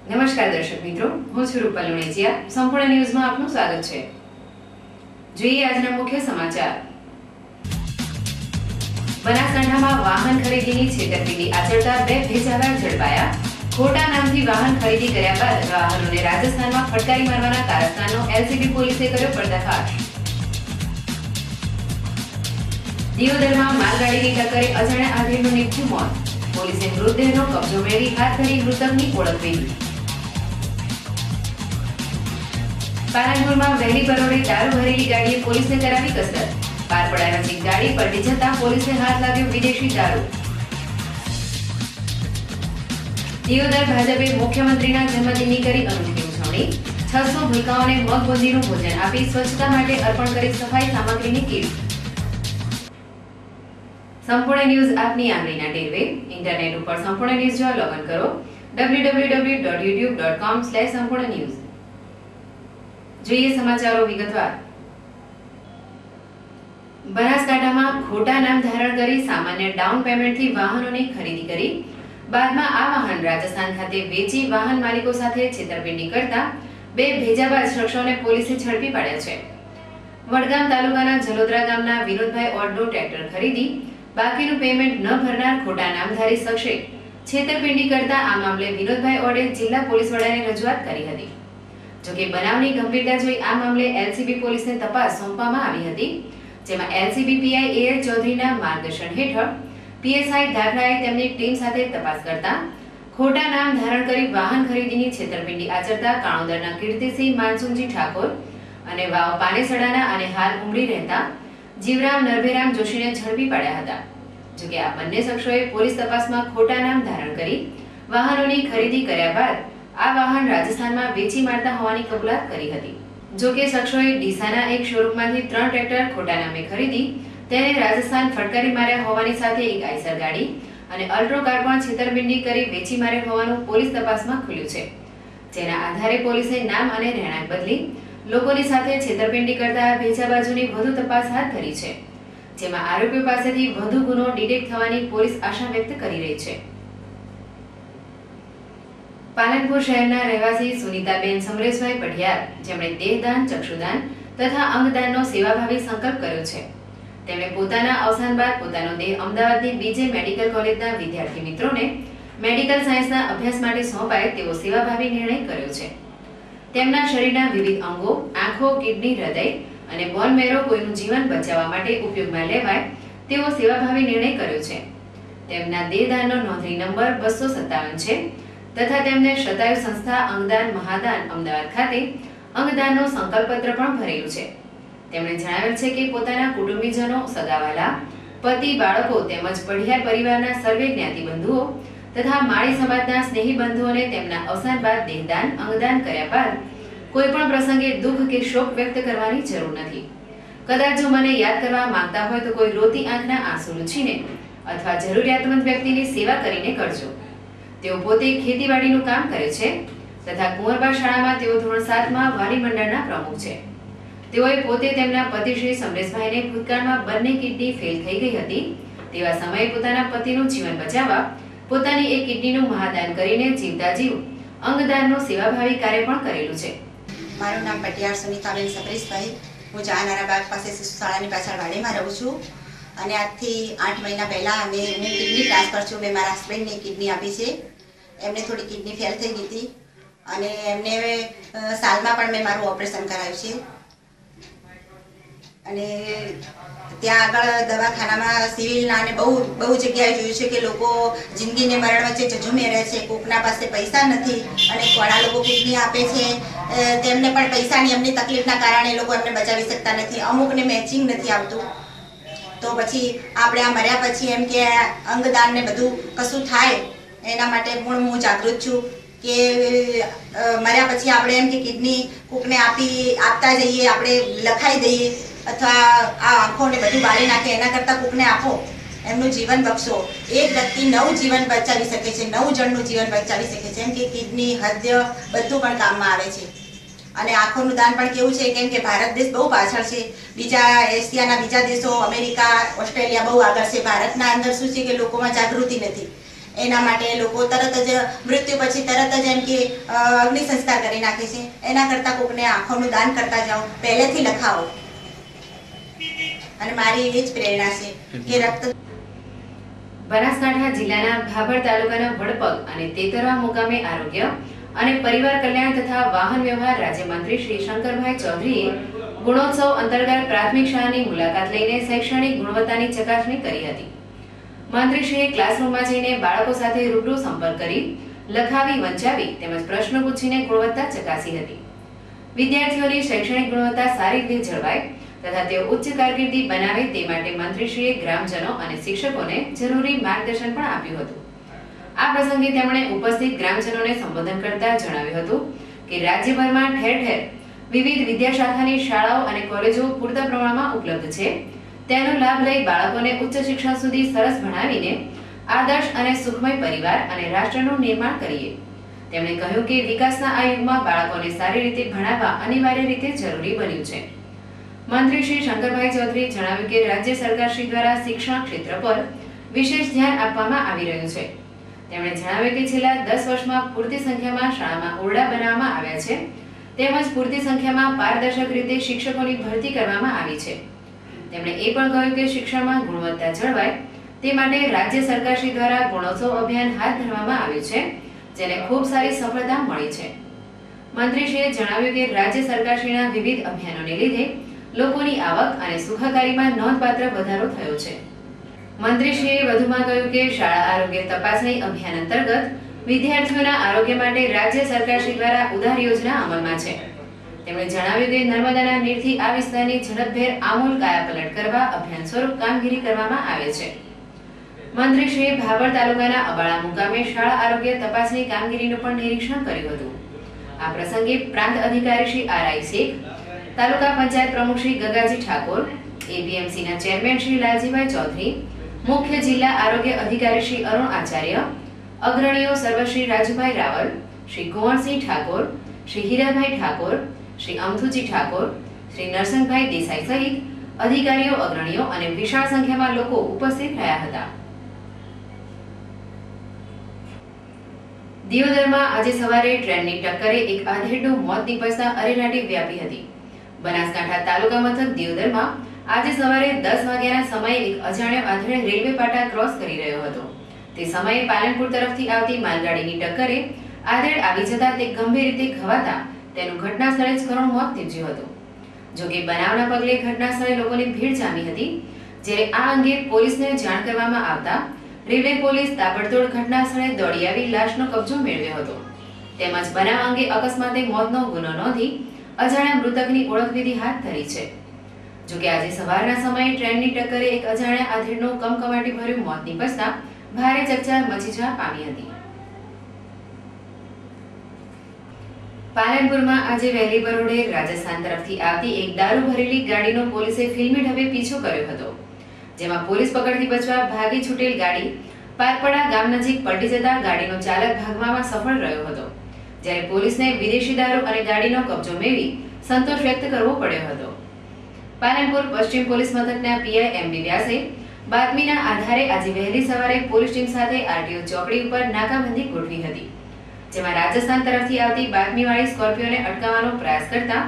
નમસ્કાર દર્શક મિત્રો, હું છું રૂપલ લુણેચિયા. સંપૂર્ણ ન્યૂઝમાં આપનું સ્વાગત છે. જોઈએ આજના મુખ્ય સમાચાર. બનાસકાંઠામાં વાહન ખરીદીની છેતરપિંડી આચરતા બે ભેજાવાર ઝડપાયા. ખોટા નામથી વાહન ખરીદી કર્યા બાદ વાહનોને રાજસ્થાનમાં ફટકારી મારવાના કારસ્તાનનો એલસીબી પોલીસે કર્યો પર્દાફાશ. દિયોદરમાં માલગાડીની ટક્કરે અજાણ્યા આધેડનું નીપજ્યું મોત. પોલીસે મૃતદેહનો કબજો મેળવી હાથ ધરી મૃતકની ઓળખ મેળવી. પાલનપુરમાં વહેલી પરોઢે દારૂ ભરેલી ગાડીએ પોલીસને કરાવી કસરત. પારપડા નજીક ગાડી પલટી જતા પોલીસને હાથ લાગ્યો વિદેશી દારૂ. દિયોદર ભાજપે મુખ્યમંત્રીના જન્મદિનની કરી અનોખી ઉજવણી. 600 ભૂલકાઓને મગબુંદીનું ભોજન આપી સ્વચ્છતા માટે અર્પણ કરી સફાઈ સામગ્રીની કીટ. સંપૂર્ણ ન્યૂઝ આપની આંગળીના ટેરવે. ઇન્ટરનેટ ઉપર સંપૂર્ણ ન્યૂઝ જોવા લોગિન કરો www.youtube.com/સંપૂર્ણ ન્યૂઝ. જોઈએ સમાચારો વિગતવાર. બનાસકાંઠામાં ખોટા નામ ધારણ કરી સામાન્ય ડાઉન પેમેન્ટથી વાહનોની ખરીદી કરી બાદમાં આ વાહન રાજસ્થાન ખાતે વેચી વાહન માલિકો સાથે છેતરપિંડી કરતા બે ભેજાબાજ શખ્સોને પોલીસે ઝડપી પાડ્યા છે. વડગામ તાલુકાના જલોદરા ગામના વિનોદભાઈ ઓડનું ટ્રેક્ટર ખરીદી બાકીનું પેમેન્ટ ન ભરનાર ખોટા નામધારી શખ્સે છેતરપિંડી કરતા આ મામલે વિનોદભાઈ ઓડે જિલ્લા પોલીસ વડાને રજૂઆત કરી હતી. જોકે બનાવની ગંભીરતા જોઈ આ મામલે એલસીબી પોલીસને તપાસ સોંપવામાં આવી હતી, જેમાં એલસીબી પીઆઈ એએલ ચૌધરીના માર્ગદર્શન હેઠળ પીએસઆઈ ધાખરાએ તેમની ટીમ સાથે તપાસ કરતા ખોટા નામ ધારણ કરી વાહન ખરીદીની છેતરપિંડી આચરતા કાણોદરના કીર્તિસિંહ માનસુમજી ઠાકોર અને વાવ પાનેસડાના અને હાલ ઉમડી રહેતા જીવરામ નરભેરામ જોશીને ઝડપી પાડ્યા હતા. જોકે આ બંને શખ્સોએ પોલીસ તપાસમાં ખોટા નામ ધારણ કરી વાહનોની ખરીદી કર્યા બાદ આ વાહન રાજસ્થાનમાં વેચી મારતા હોવાની કબૂલાત કરી હતી. જોકે શખ્સોએ ડીસાના એક શોરૂમમાંથી 3 ટ્રેક્ટર ખોટા નામે ખરીદી તેને રાજસ્થાન ફટકારી માર્યા હોવાની સાથે એક આઈસર ગાડી અને અલ્ટ્રો કાર પણ છેતરપિંડી કરી વેચી માર્યા હોવાનું પોલીસ તપાસમાં ખુલ્યું છે. જેના આધારે પોલીસે નામ અને રહેણાંક બદલી લોકોની સાથે છેતરપિંડી કરતા ભેજાબાજોની વધુ તપાસ હાથ ધરી છે, જેમાં આરોપીઓ પાસેથી વધુ ગુનો ડિટેક્ટ થવાની પોલીસ આશા વ્યક્ત કરી રહી છે. પાલનપુર શહેરના રહેવાસી સુનીતાબેન સમરેશભાઈ પઢિયાર, જેમણે દેહદાન, ચક્ષુદાન તથા અંગદાનનો સેવાભાવી સંકલ્પ કર્યો છે, તેમણે પોતાના અવસાન બાદ પોતાનો દેહ અમદાવાદની બીજે મેડિકલ કોલેજના વિદ્યાર્થી મિત્રોને મેડિકલ સાયન્સના અભ્યાસ માટે સોંપાય તેવો સેવાભાવી નિર્ણય કર્યો છે. તેમના શરીરના વિવિધ અંગો, આંખો, કિડની, હૃદય અને બોન મેરો કોઈનું જીવન બચાવવા માટે ઉપયોગમાં લેવાય તેવો સેવાભાવી નિર્ણય કર્યો છે. તેમના દેહદાનનો નોંધણી નંબર 257 છે તથા તેમને શતાયુ સંસ્થા અંગદાન મહાદાન અમદાવાદ ખાતે અંગદાનનો સંકલ્પપત્ર પણ ભરેલું છે. તેમણે જણાવેલ છે કે પોતાના કુટુંબીજનો, સગાવાલા, પતિ, બાળકો તેમજ પઢિયાર પરિવારના સર્વે જ્ઞાતિ બંધુઓ તથા માળી સમાજના સ્નેહી બંધુઓને તેમના અવસાન બાદ દેહદાન, અંગદાન કર્યા બાદ કોઈ પણ પ્રસંગે દુઃખ કે શોક વ્યક્ત કરવાની જરૂર નથી. કદાચ જો મને યાદ કરવા માંગતા હોય તો કોઈ રોતી આંખના આંસુ લૂછીને અથવા જરૂરિયાતમંદ વ્યક્તિની સેવા કરીને કરજો. તેઓ પોતે ખેતીવાડીનું કામ કરે છે તથા કુંવરબા શાળામાં તેઓ ધોરણ 7માં વાલી મંડળના પ્રમુખ છે. તેઓએ પોતે તેમના પતિ શ્રી સમરેશભાઈને ભૂતકાળમાં બંને કિડની ફેલ થઈ ગઈ હતી તેવા સમયે પોતાના પતિનું જીવન બચાવવા પોતાની એક કિડનીનું મહાદાન કરીને જીવતા જીવ અંગદાનનું સેવાભાવી કાર્ય પણ કરેલું છે. મારું નામ પટિયાર સુનીતાબેન સમરેશભાઈ. હું જાનારા બાગ પાસે શિશુ શાળાની પાછળ વાડીમાં રહું છું અને આજથી 8 મહિના પહેલા હું કિડની ટ્રાન્સફર છું. મેં મારા હસબન્ડની કિડની આપી છે. એમને થોડી કિડની ફેલ થઈ ગઈ હતી અને એમને સાલમાં પણ મેં મારું ઓપરેશન કરાવ્યું છે. અને ત્યાં આગળ દવાખાનામાં સિવિલના અને બહુ જગ્યાએ જોયું છે કે લોકો જિંદગીને મરણ વચ્ચે ઝઝૂમી રહે છે. કોકના પાસે પૈસા નથી અને ઘણા લોકો કિડની આપે છે, તેમને પણ પૈસાની એમની તકલીફના કારણે લોકો એમને બચાવી શકતા નથી. અમુકને મેચિંગ નથી આવતું. તો પછી આપણે આ મર્યા પછી એમ કે અંગદાન ને બધું કશું થાય એના માટે પણ હું જાગૃત છું કે મર્યા પછી આપણે એમ કે કિડની કોકને આપતા જઈએ, આપણે લખાઈ દઈએ અથવા આ આંખોને બધું બાળી નાખે એના કરતાં કોકને આપો, એમનું જીવન બક્ષો. એક વ્યક્તિ 9 જીવન બચાવી શકે છે, 9 જણનું જીવન બચાવી શકે છે. એમ કે કિડની, હૃદય બધું પણ કામમાં આવે છે. અને આંખોનું દાન પણ કેવું છે કેમ કે ભારત દેશ બહુ પાછળ છે. બીજા એશિયાના બીજા દેશો, અમેરિકા, ઓસ્ટ્રેલિયા બહુ આગળ છે. ભારતના અંદર શું છે કે લોકોમાં જાગૃતિ નથી. એના માટે લોકો તરત જ મૃત્યુ પછી તરત જ એમ કે અગ્નિ સંસ્કાર કરી નાખે છે. એના કરતાં કોકને આંખોનું દાન કરતા જાઓ, પહેલેથી લખાવો. અને મારી એવી જ પ્રેરણા છે કે રક્ત. બનાસકાંઠા જિલ્લાના ભાભર તાલુકાના વડપગ અને તેતરવા મુકામે આરોગ્ય અને પરિવાર કલ્યાણ તથા વાહન વ્યવહાર રાજ્યમંત્રી શ્રી શંકરભાઈ ચૌધરીએ ગુણોત્સવ અંતર્ગત પ્રાથમિક શાળાની મુલાકાત લઈને શૈક્ષણિક ગુણવત્તાની ચકાસણી કરી હતી. મંત્રીશ્રીએ ક્લાસરૂમમાં જઈને બાળકો સાથે રૂબરૂ સંપર્ક કરી લખાવી, વંચાવી તેમજ પ્રશ્નો પૂછીને ગુણવત્તા ચકાસી હતી. વિદ્યાર્થીઓની શૈક્ષણિક ગુણવત્તા સારી રીતે જળવાય તથા તેઓ ઉચ્ચ કારકિર્દી બનાવે તે માટે મંત્રીશ્રીએ ગ્રામજનો અને શિક્ષકોને જરૂરી માર્ગદર્શન પણ આપ્યું હતું. આ પ્રસંગે તેમણે ઉપસ્થિત ગ્રામજનોને સંબોધન કરતા જણાવ્યું હતું કે રાજ્યભરમાં ઠેર ઠેર વિવિધ વિદ્યાશાખાની શાળાઓ અને કોલેજો પૂરતા પ્રમાણમાં ઉપલબ્ધ છે. તેનો લાભ લઈ બાળકોને ઉચ્ચ શિક્ષણ સુધી સરસ ભણાવીને આદર્શ અને સુખમય પરિવાર અને રાષ્ટ્રનું નિર્માણ કરીએ. તેમણે કહ્યું કે વિકાસના આ યુગમાં બાળકોને સારી રીતે ભણાવવા અનિવાર્ય રીતે જરૂરી બન્યું છે. મંત્રી શ્રી શંકરભાઈ ચૌધરીએ જણાવ્યું કે રાજ્ય સરકાર શ્રી દ્વારા શિક્ષણ ક્ષેત્ર પર વિશેષ ધ્યાન આપવામાં આવી રહ્યું છે. તેમણે જણાવ્યું કે છેલ્લા 10 વર્ષમાં પૂરતી સંખ્યામાં શાળામાં ઓરડા બનાવવામાં આવ્યા છે તેમજ પૂરતી સંખ્યામાં પારદર્શક રીતે શિક્ષકોની ભરતી કરવામાં આવી છે. તેમણે એ પણ કહ્યું કે શિક્ષણમાં ગુણવત્તા જળવાય તે માટે રાજ્ય સરકાર શ્રી દ્વારા ગુણોત્સવ અભિયાન હાથ ધરવામાં આવ્યું છે, જેને ખૂબ સારી સફળતા મળી છે. મંત્રીશ્રીએ જણાવ્યું કે રાજ્ય સરકારશ્રીના વિવિધ અભિયાનોને લીધે લોકોની આવક અને સુખાકારીમાં નોંધપાત્ર વધારો થયો છે. મંત્રીશ્રીએ વધુમાં કહ્યું કે શાળા આરોગ્ય તપાસણી અભિયાન અંતર્ગત વિદ્યાર્થીઓના આરોગ્ય માટે રાજ્ય સરકારશ્રી દ્વારા ઉદાર યોજના અમલમાં છે. તેમણે જણાવ્યું કે નર્મદાના નીરથી આ વિસ્તારની ઝડપભેર આમૂલ કાયાપલટ કરવા અભિયાન સ્વરૂપ કામગીરી કરવામાં આવે છે. મંત્રીશ્રીએ ભાભર તાલુકાના અબાળા મુકામે શાળા આરોગ્ય તપાસણી કામગીરીનું પણ નિરીક્ષણ કર્યું હતું. આ પ્રસંગે પ્રાંત અધિકારી શ્રી આર.આઈ. શેખ, તાલુકા પંચાયત પ્રમુખ શ્રી ગગાજી ઠાકોર, એપીએમસીના ચેરમેન શ્રી લાલજીભાઈ ચૌધરી, મુખ્ય જિલ્લા આરોગ્ય અધિકારી શ્રી અરુણ આચાર્ય, અગ્રણીઓ સર્વશ્રી રાજુભાઈ રાવલ, શ્રી કુંવરસિંહ ઠાકોર, શ્રી હીરાભાઈ ઠાકોર, શ્રી અમથુજી ઠાકોર, શ્રી નરસિંહભાઈ દેસાઈ સહિત અધિકારીઓ, અગ્રણીઓ અને વિશાળ સંખ્યામાં લોકો ઉપસ્થિત રહ્યા હતા. દિયોદરમાં આજે સવારે ટ્રેનની ટક્કરે એક આધેડનું મોત નીપજતા અરેરાટી વ્યાપી હતી. બનાસકાંઠા તાલુકા મથક દિયોદરમાં આજે સવારે 10 વાગ્યાના સમયે એક અજાણ્યો આધેડ રેલવે પાટા ક્રોસ કરી રહ્યો હતો. તે સમયે પાલનપુર તરફથી આવતી માલગાડીની ટક્કરે આધેડ આવી જતા તે ગંભીર રીતે ઘવાતા તેનું ઘટના સ્થળે જ કરુણ મોત નીપજ્યું હતું. જોકે બનાવના પગલે ઘટના સ્થળે લોકોની ભીડ જામી હતી. જ્યારે આ અંગે પોલીસને જાણ કરવામાં આવતા રેલવે પોલીસ તાબડતોડ ઘટના સ્થળે દોડી આવી લાશનો કબજો મેળવ્યો હતો. તેમજ બનાવ અંગે અકસ્માતે મોતનો ગુનો નોંધી અજાણ્યા મૃતકની ઓળખવિધિ હાથ ધરી છે. જોકે આજે સવારના સમયે ટ્રેનની ટક્કરે એક અજાણ્યા આધેડનું કમકમાટી ભર્યું મોત નીપજતા ભારે ચકચાર મચી જવા પામી હતી. પાલનપુરમાં આજે વહેલી પરોઢે રાજસ્થાન તરફથી આવતી એક દારૂ ભરેલી ગાડીનો પોલીસે ફિલ્મી ઢબે પીછો કર્યો હતો. જેમાં પોલીસ પકડથી બચવા ભાગી છૂટેલ ગાડી પારપડા ગામ નજીક પલટી જતા ગાડીનો ચાલક ભાગવામાં સફળ રહ્યો હતો. જ્યારે પોલીસને વિદેશી દારૂ અને ગાડીનો કબજો મેળવી સંતોષ વ્યક્ત કરવો પડ્યો હતો. પાલનપુર પશ્ચિમ પોલીસ મથકના પીઆઈ એમ.બી. વ્યાસે બાતમીના આધારે આજે વહેલી સવારે પોલીસ ટીમ સાથે આરટીઓ ચોકડી ઉપર નાકાબંધી ગોઠવી હતી. જેમાં રાજસ્થાન તરફથી આવતી બાતમીવાળી સ્કોર્પિયોને અટકાવવાનો પ્રયાસ કરતા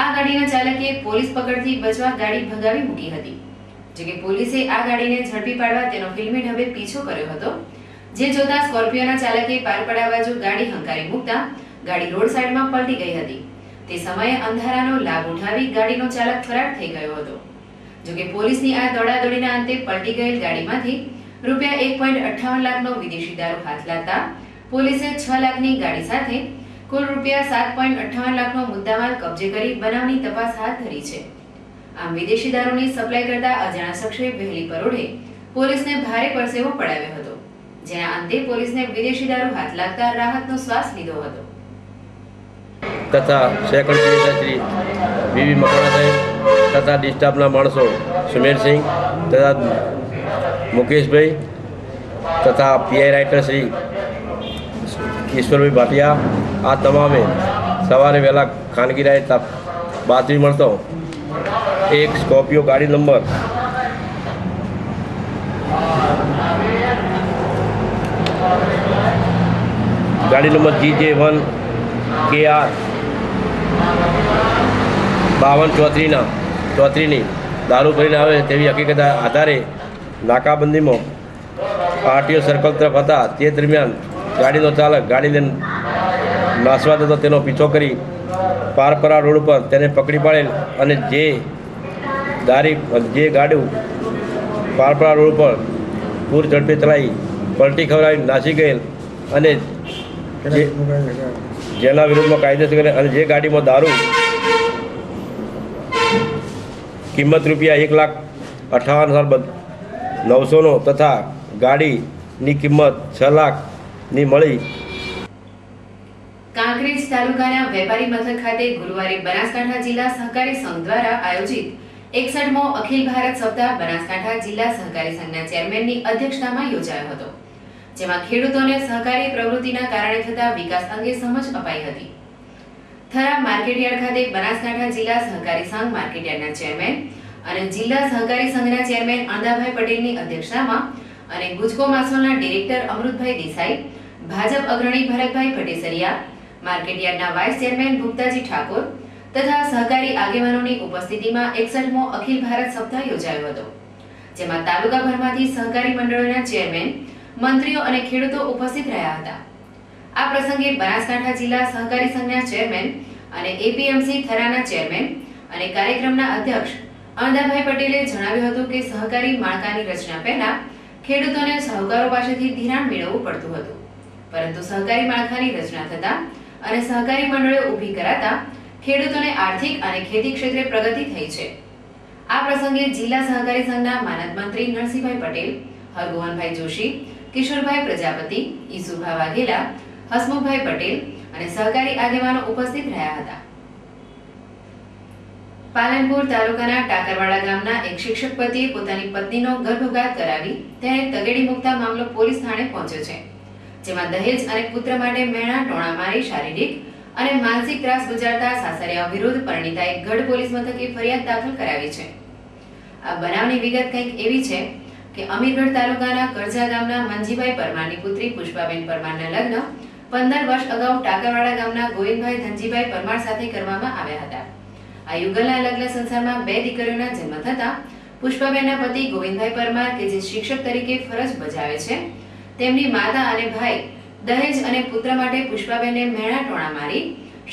આ ગાડીના ચાલકે પોલીસ પકડથી બચવા ગાડી ભગાવી મૂકી હતી. જોકે પોલીસે આ ગાડીને ઝડપી પાડવા તેનો ફિલ્મી ઢબે પીછો કર્યો હતો. જે જોતા સ્કોર્પિયોના ચાલકે પારપડા બાજુ ગાડી હંકારી મૂકતા ગાડી રોડ સાઈડમાં પલટી ગઈ હતી. તે સમયે અંધારાનો લાભ ઉઠાવી ગાડીનો ચાલક ફરાર થઈ ગયો હતો. જોકે પોલીસની આ દોડાદોડીના અંતે પલટી ગયેલ ગાડીમાંથી રૂપિયા 1.58 લાખનો વિદેશી દારૂ હાથ લાગતા પોલીસે 6 લાખની ગાડી સાથે કુલ રૂપિયા 7.58 લાખનો મુદ્દામાલ કબજે કરી બનાવની તપાસ હાથ ધરી છે. આમ વિદેશી દારૂની સપ્લાય કરતા અજાણ્યા શખ્સે વહેલી પરોઢે પોલીસને ભારે પરસેવો પડાવ્યો હતો. જેના અંતે પોલીસને વિદેશી દારૂ હાથ લાગતા રાહતનો શ્વાસ લીધો હતો. તથા સેક્રેટરી શ્રી બીવી મકવાણા સાહેબ તથા ડિસ્ટાફના માણસો સુમેરસિંહ તથા મુકેશભાઈ તથા પીઆઈ રાઇટર શ્રી ઈશ્વરભાઈ ભાટિયા આ તમામે સવારે વહેલા ખાનગીરાએ બાતમી મળતો એક સ્કોર્પિયો ગાડી નંબર ગાડી નંબર GJ1 KR 5234ની દારૂ ભરીને આવે તેવી હકીકત આધારે નાકાબંધીમાં RTO સર્કલ તરફ હતા તે દરમિયાન ગાડીનો ચાલક ગાડી લઈને નાસવા દેતો તેનો પીછો કરી પારપરા રોડ ઉપર તેને પકડી પાડેલ અને જે ગાડી પારપરા રોડ પર પૂર ઝડપે ચલાવી પલટી ખવડાવી નાસી ગયેલ અને જેના વિરુદ્ધમાં કાયદેસર અને જે ગાડીમાં દારૂ કિંમત રૂપિયા 1,58,900 તથા ગાડીની કિંમત 6 લાખની મળી। કાંકરેજ તાલુકાના વેપારી મથક ખાતે ગુરુવારે બનાસકાંઠા જિલ્લા સહકારી સંઘ દ્વારા આયોજિત 61મો અખિલ ભારત સપ્તાહ બનાસકાંઠા જિલ્લા સહકારી સંઘના ચેરમેનની અધ્યક્ષતામાં યોજાયો હતો, જેમાં ખેડૂતોને સહકારી પ્રવૃત્તિના કારણે થતા વિકાસ અંગે સમજ અપાઈ હતી। થરા માર્કેટયાર્ડ ખાતે બનાસકાંઠા જિલ્લા સહકારી સંઘ માર્કેટયાર્ડના ચેરમેન અને જિલ્લા સહકારી સંઘના ચેરમેન અણદાભાઈ પટેલની અધ્યક્ષતામાં અને ગુજકો માસોલના ડિરેક્ટર અમૃતભાઈ દેસાઈ, ભાજપ અગ્રણી ભરતભાઈ ભટેસરિયા, માર્કેટયાર્ડના વાઇસ ચેરમેન ભુક્તાજી ઠાકોર તથા સહકારી આગેવાનોની ઉપસ્થિતિમાં 61મો અખિલ ભારત સપ્તાહ યોજાયો હતો, જેમાં તાલુકાભરમાંથી સહકારી મંડળોના ચેરમેન, મંત્રીઓ અને ખેડૂતો ઉપસ્થિત રહ્યા હતા। આ પ્રસંગે બનાસકાંઠા જિલ્લા સહકારી સંઘના ચેરમેન અને APMC થરાના ચેરમેન અને કાર્યક્રમના અધ્યક્ષ અણદાભાઈ પટેલે જણાવ્યું હતું કે સહકારી માળખાની રચના પહેલા ખેડૂતોને શાહુકારો પાસેથી ધિરાણ મેળવવું પડતું હતું, પરંતુ સહકારી માળખાની રચના થતા અને સહકારી મંડળો ઊભી કરાતા ખેડૂતોને આર્થિક અને ખેતી ક્ષેત્રે પ્રગતિ થઈ છે। આ પ્રસંગે જિલ્લા સહકારી સંઘના માનદ મંત્રી નરસિંહભાઈ પટેલ, હરગોવનભાઈ જોશી, કિશોરભાઈ પ્રજાપતિ, ઈસુભા વાઘેલા, હસમુખભાઈ પટેલ અને સહકારી આગેવાનો ઉપસ્થિત રહ્યા હતા। પાલનપુર તાલુકાના ટાકરવાડા ગામના એક શિક્ષક પતિએ પોતાની પત્નીનો ગર્ભપાત કરાવી તેને તગેડી મૂકતા મામલો પોલીસ થાણે પહોંચ્યો છે, જેમાં દહેજ અને પુત્ર માટે મેણા ટોણા મારી શારીરિક અને માનસિક ત્રાસ ગુજારતા સાસરિયા વિરુદ્ધ પરિણીતાએ ગઢ પોલીસ મથકે ફરિયાદ દાખલ કરાવી છે। આ બનાવની વિગત કંઈક એવી છે કે અમીરગઢ તાલુકાના કરજા ગામના મંજીભાઈ પરમારની પુત્રી પુષ્પાબેન પરમારના લગ્ન 15 વર્ષ અગાઉ ટાકરવાડા ગામના ગોવિંદભાઈ ધનજીભાઈ પરમાર સાથે કરવામાં આવ્યા હતા। આ યુગલના લગ્ન સંસારમાં 2 દીકરીઓના જન્મ થતા પુષ્પાબેનના પતિ ગોવિંદભાઈ પરમાર કે જે શિક્ષક તરીકે ફરજ બજાવે છે, તેમની માતા અને ભાઈ દહેજ અને પુત્ર માટે પુષ્પાબેનને મેણા ટોણા મારી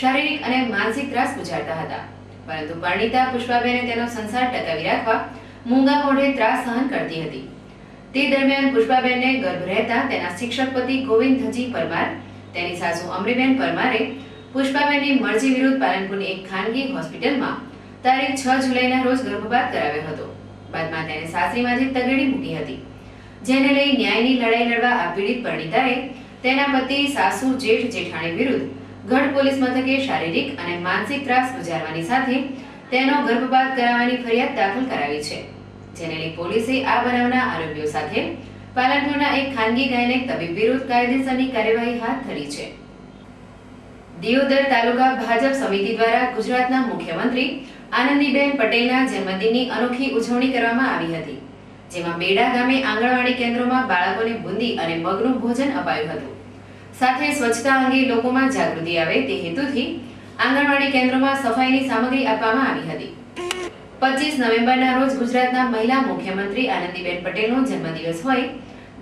શારીરિક અને માનસિક ત્રાસ ગુજારતા હતા, પરંતુ પરિણીતા પુષ્પાબેને તેનો સંસાર ટકાવી રાખવા મૂંગા મોઢે ત્રાસ સહન કરતી હતી। તે દરમિયાન પુષ્પાબેનને ગર્ભ રહેતા તેના શિક્ષક પતિ ગોવિંદ ધનજી પરમાર, તેની સાસુ અમરીબેન પરમારે પુષ્પાબેનની મરજી વિરુદ્ધ પાલનપુરની એક ખાનગી હોસ્પિટલમાં તારીખ 6 જુલાઈના રોજ ગર્ભપાત કરાવ્યો હતો। બાદમાં તેને સાસરીમાંથી તગેડી મૂકી હતી, જેને લઈ ન્યાયની લડાઈ લડવા આ પીડિત પરિણીતાએ તેના પતિ, સાસુ, જેઠ, જેઠાણી વિરુદ્ધ ગઢ પોલીસ મથકે શારીરિક અને માનસિક ત્રાસ ગુજારવાની સાથે તેનો ગર્ભપાત કરાવવાની ફરિયાદ દાખલ કરાવી છે, જેને લઈ પોલીસે આ બનાવના આરોપીઓ સાથે પાલનપુરના એક ખાનગી ગાયનેક તબીબ વિરુદ્ધ કાયદેસરની કાર્યવાહી હાથ ધરી છે। દિયોદર તાલુકા ભાજપ સમિતિ દ્વારા ગુજરાતના મુખ્યમંત્રી આનંદીબેન પટેલના જન્મદિનની અનોખી ઉજવણી કરવામાં આવી હતી, જેમાં બેડા ગામે આંગણવાડી કેન્દ્રોમાં બાળકોને બુંદી અને મગનું ભોજન અપાયું હતું। સાથે સ્વચ્છતા અંગે લોકોમાં જાગૃતિ આવે તે હેતુથી આંગણવાડી કેન્દ્રોમાં સફાઈની સામગ્રી આપવામાં આવી હતી। 25 નવેમ્બરના રોજ ગુજરાતના મહિલા મુખ્યમંત્રી આનંદીબેન પટેલનો જન્મદિવસ હોય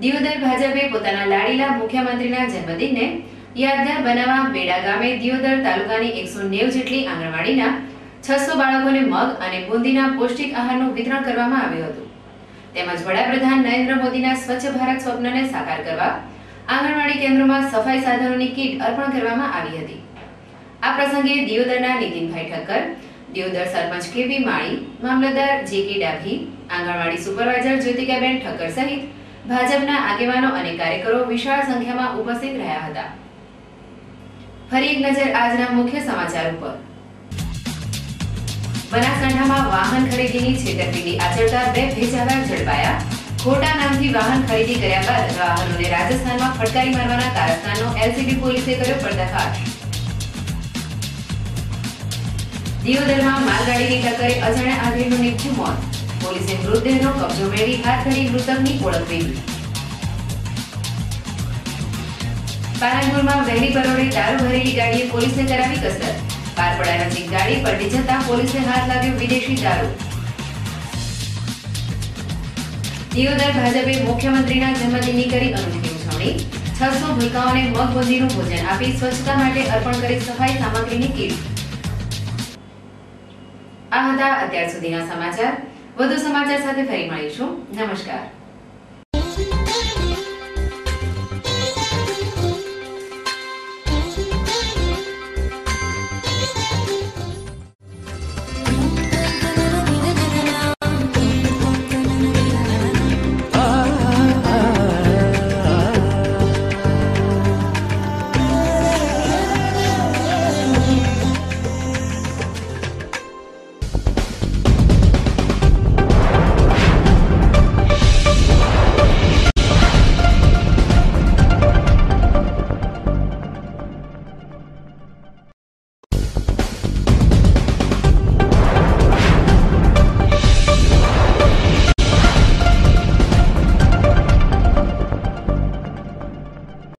દિયોદર ભાજપે પોતાના લાડીલા મુખ્યમંત્રીના જન્મદિનને યાદગાર બનાવવા બેડા ગામે દિયોદર તાલુકાની 190 જેટલી આંગણવાડીના 600 બાળકોને મગ અને બુંદીના પૌષ્ટિક આહારનું વિતરણ કરવામાં આવ્યું હતું। તેમજ વડાપ્રધાન નરેન્દ્ર મોદીના સ્વચ્છ ભારત સ્વપ્નને સાકાર કરવા આંગણવાડી કેન્દ્રોમાં સફાઈ સાધનોની કીટ અર્પણ કરવામાં આવી હતી। આ પ્રસંગે દિયોદરના નીતિનભાઈ ઠક્કર, દિયોદર સરપંચ કેપી માળી, મામલતદાર JK ડાભી, આંગણવાડી સુપરવાઇઝર જ્યોતિકાબેન ઠક્કર સહિત ભાજપના આગેવાનો અને કાર્યકરો વિશાળ સંખ્યામાં ઉપસ્થિત રહ્યા હતા। ફરી એક નજર આજના મુખ્ય સમાચાર ઉપર। બનાસકાંઠામાં વાહન ખરીદીની છેતરપિંડી આચરતા 2 ભેજાવાર ઝડપાયા। ખોટા નામથી વાહન ખરીદી કર્યા બાદ વાહનોને રાજસ્થાનમાં ફટકારી મારવાના કારસ્તાનનો LCB પોલીસે કર્યો પર્દાફાશ। દિયોદરમાં માલગાડીની ટક્કરે અજાણ્યા આધેડનું નીપજ્યું મોત। પોલીસે મૃતદેહનો કબજો મેળવી હાથ ધરી મૃતકની ઓળખ મેળવી। પાલનપુરમાં વહેલી પરોઢે દારૂ ભરેલી ગાડીએ પોલીસને કરાવી કસરત. પારપડા નજીક ગાડી પલટી જતા પોલીસને હાથ લાગ્યો વિદેશી દારૂ. દિયોદર ભાજપે મુખ્યમંત્રીના જન્મદિનની કરી અનોખી ઉજવણી. 600 ભૂલકાઓને મગબોંધીનું ભોજન આપી સ્વચ્છતા માટે અર્પણ કરી સફાઈ સામગ્રીની કીટ. આ હતા અત્યાર સુધીના સમાચાર. વધુ સમાચાર સાથે ફરી મળીશું. નમસ્કાર.